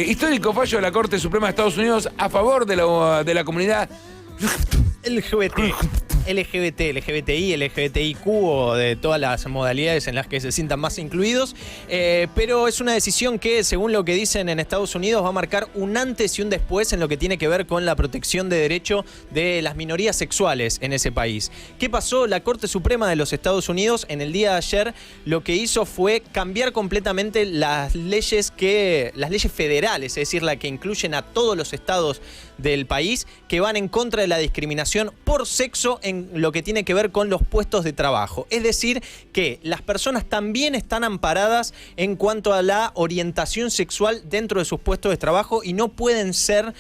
Histórico fallo de la Corte Suprema de Estados Unidos a favor de la comunidad LGBT, LGBTI, LGBTIQ o de todas las modalidades en las que se sientan más incluidos, pero es una decisión que, según lo que dicen en Estados Unidos, va a marcar un antes y un después en lo que tiene que ver con la protección de derecho de las minorías sexuales en ese país. ¿Qué pasó? La Corte Suprema de los Estados Unidos en el día de ayer lo que hizo fue cambiar completamente las leyes federales, es decir, la que incluyen a todos los estados del país, que van en contra de la discriminación por sexo en lo que tiene que ver con los puestos de trabajo. Es decir, que las personas también están amparadas en cuanto a la orientación sexual dentro de sus puestos de trabajo y no pueden ser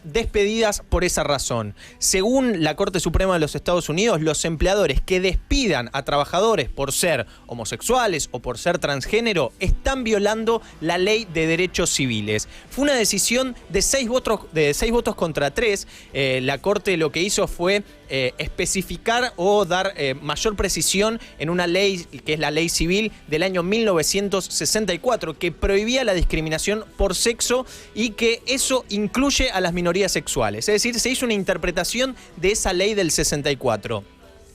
despedidas por esa razón. Según la Corte Suprema de los Estados Unidos, los empleadores que despidan a trabajadores por ser homosexuales o por ser transgénero están violando la ley de derechos civiles. Fue una decisión de 6 votos contra 3. La Corte lo que hizo fue especificar o dar mayor precisión en una ley que es la Ley Civil del año 1964, que prohibía la discriminación por sexo y que eso incluye a las minorías sexuales. Es decir, se hizo una interpretación de esa ley del 64.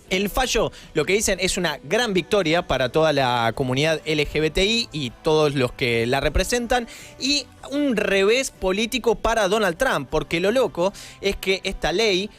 El fallo, lo que dicen, es una gran victoria para toda la comunidad LGBTI y todos los que la representan, y un revés político para Donald Trump, porque lo loco es que esta ley,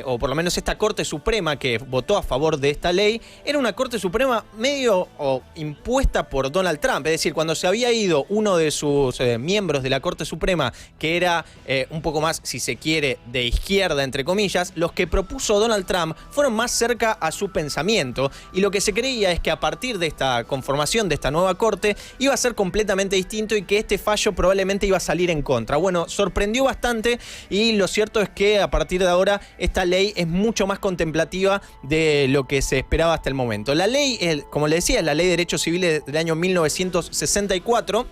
o por lo menos esta Corte Suprema que votó a favor de esta ley, era una Corte Suprema medio impuesta por Donald Trump. Es decir, cuando se había ido uno de sus miembros de la Corte Suprema, que era un poco más, si se quiere, de izquierda, entre comillas, los que propuso Donald Trump fueron más cerca a su pensamiento, y lo que se creía es que a partir de esta conformación de esta nueva Corte iba a ser completamente distinto y que este fallo probablemente iba a salir en contra. Bueno, sorprendió bastante, y lo cierto es que a partir de ahora esta ley es mucho más contemplativa de lo que se esperaba hasta el momento. La ley, como le decía, es la Ley de Derechos Civiles del año 1964.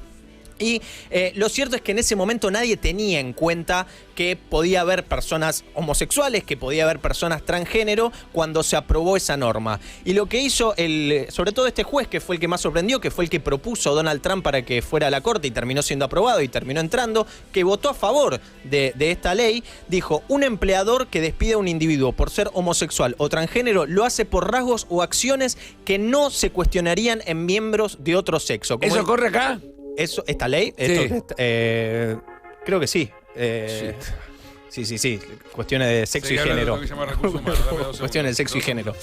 Y lo cierto es que en ese momento nadie tenía en cuenta que podía haber personas homosexuales, que podía haber personas transgénero cuando se aprobó esa norma. Y lo que hizo, sobre todo este juez, que fue el que más sorprendió, que fue el que propuso a Donald Trump para que fuera a la corte y terminó siendo aprobado y terminó entrando, que votó a favor de esta ley, dijo: un empleador que despide a un individuo por ser homosexual o transgénero lo hace por rasgos o acciones que no se cuestionarían en miembros de otro sexo. ¿Eso corre acá? ¿Esta ley? Sí. Creo que sí. Sí. Cuestiones de sexo y género. Cuestiones de sexo y género.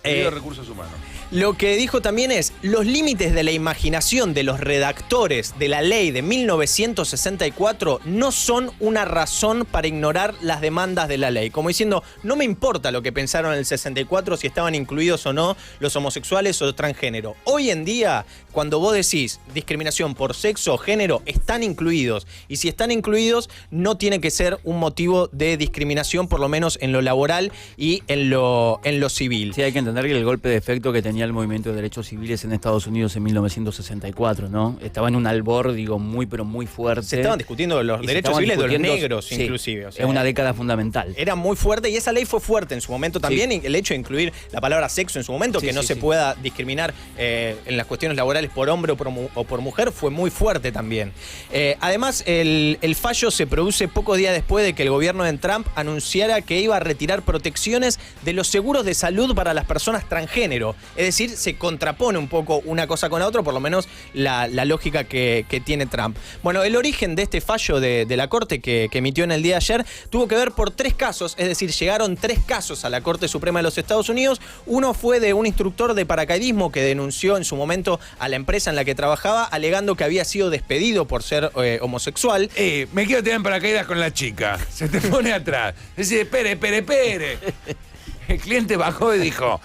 Recursos humanos. Lo que dijo también es: los límites de la imaginación de los redactores de la ley de 1964 no son una razón para ignorar las demandas de la ley. Como diciendo, no me importa lo que pensaron en el 64, si estaban incluidos o no los homosexuales o transgénero. Hoy en día, cuando vos decís discriminación por sexo o género, están incluidos. Y si están incluidos, no tiene que ser un motivo de discriminación, por lo menos en lo laboral y en lo civil. Sí, hay que entender que el golpe de efecto que tenía el movimiento de derechos civiles en Estados Unidos en 1964, ¿no? Estaba en un albor, muy pero muy fuerte. Se estaban discutiendo los derechos civiles de los negros, sí, inclusive. O sea, es una década fundamental. Era muy fuerte, y esa ley fue fuerte en su momento también. Sí. El hecho de incluir la palabra sexo en su momento, que no se pueda discriminar en las cuestiones laborales por hombre o por mujer, fue muy fuerte también. Además, el fallo se produce pocos días después de que el gobierno de Trump anunciara que iba a retirar protecciones de los seguros de salud para las personas transgénero. Es decir, se contrapone un poco una cosa con la otra, por lo menos la lógica que tiene Trump. Bueno, el origen de este fallo de la Corte que emitió en el día de ayer tuvo que ver por 3 casos, es decir, llegaron 3 casos a la Corte Suprema de los Estados Unidos. Uno fue de un instructor de paracaidismo que denunció en su momento a la empresa en la que trabajaba, alegando que había sido despedido por ser homosexual. Me quiero tirar en paracaídas con la chica. Se te pone atrás. Dice: espere. El cliente bajó y dijo: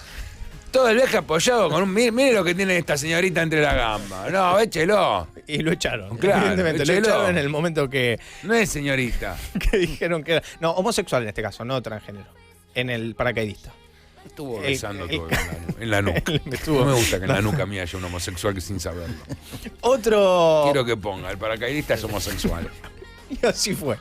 todo el viaje apoyado con un... Mire lo que tiene esta señorita entre la gamba. No, échelo. Y lo echaron. Claro, evidentemente. Lo echaron en el momento que... No es señorita. Que dijeron que era... No, homosexual en este caso, no transgénero. En el paracaidista. Estuvo besando todo en la nuca. No me gusta que en la nuca mía haya un homosexual que sin saberlo. Otro... Quiero que ponga: el paracaidista es homosexual. Y así fue.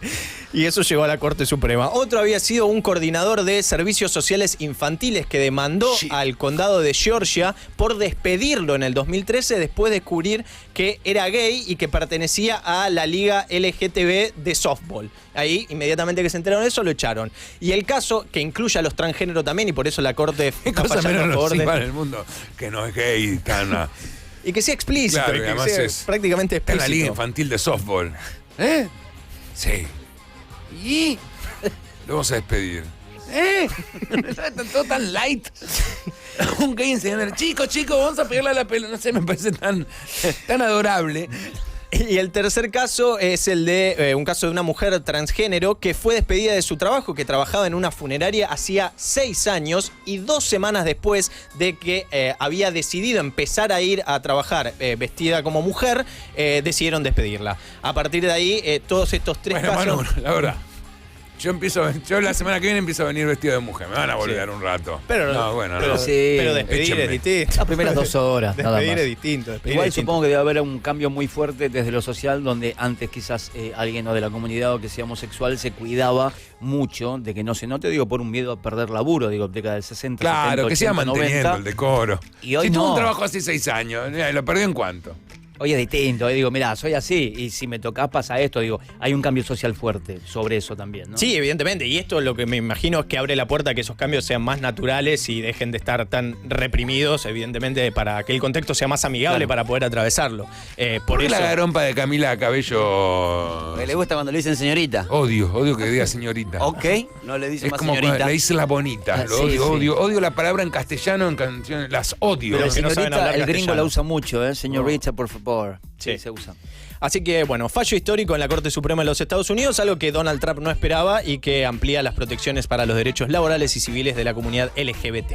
Y eso llegó a la Corte Suprema. Otro había sido un coordinador de servicios sociales infantiles que demandó al condado de Georgia por despedirlo en el 2013 después de descubrir que era gay y que pertenecía a la liga LGTB de softball. Ahí, inmediatamente que se enteraron de eso, lo echaron. Y el caso, que incluye a los transgéneros también, y por eso la Corte ¿Qué está cosa fallando menos a favor nociva en de... el mundo que no es gay, Tana? Y que sea explícito, Claro, y y que además sea es- prácticamente Está en la liga explícito. infantil de softball. ¿Eh? Sí. ¿Y? Lo vamos a despedir. ¿Eh? Están todo tan light. Un gay enseñando, chicos, vamos a pegarle a la pelota. No sé, me parece tan adorable. Y el tercer caso es el de un caso de una mujer transgénero que fue despedida de su trabajo, que trabajaba en una funeraria hacía 6 años y 2 semanas después de que había decidido empezar a ir a trabajar vestida como mujer, decidieron despedirla. A partir de ahí, todos estos 3 Bueno, casos... Manu, la verdad. Yo la semana que viene empiezo a venir vestido de mujer. Me van a volver un rato. Pero, no, bueno, pero, no. Sí, pero despedir échenme. es distinto. Las primeras 2 horas, nada Despedir más. es distinto. despedir Igual es distinto. supongo que debe haber un cambio muy fuerte desde lo social, donde antes quizás alguien o de la comunidad o que sea homosexual se cuidaba mucho de que no se note, digo, por un miedo a perder laburo, digo, década del 60, Claro, 70, que siga 80, manteniendo 90. el decoro. Y hoy si tuvo no. un trabajo hace 6 años, ¿lo perdió en cuánto? Hoy es distinto, digo, mirá, soy así, y si me tocas pasa esto, digo, hay un cambio social fuerte sobre eso también, ¿no? Sí, evidentemente, y esto lo que me imagino es que abre la puerta a que esos cambios sean más naturales y dejen de estar tan reprimidos, evidentemente, para que el contexto sea más amigable Claro. para poder atravesarlo. ¿Por Por qué eso... la garompa de Camila Cabello? Porque le gusta cuando le dicen señorita. Odio que diga señorita. Ok, no le dicen Es más como señorita. cuando le dice la bonita. Lo Sí, odio, sí. odio la palabra en castellano en canciones. Las odio. Pero Los que no saben señorita, hablar el gringo castellano. la usa mucho, señorita, por favor. Sí. Se usa. Así que, bueno, fallo histórico en la Corte Suprema de los Estados Unidos, algo que Donald Trump no esperaba y que amplía las protecciones para los derechos laborales y civiles de la comunidad LGBT.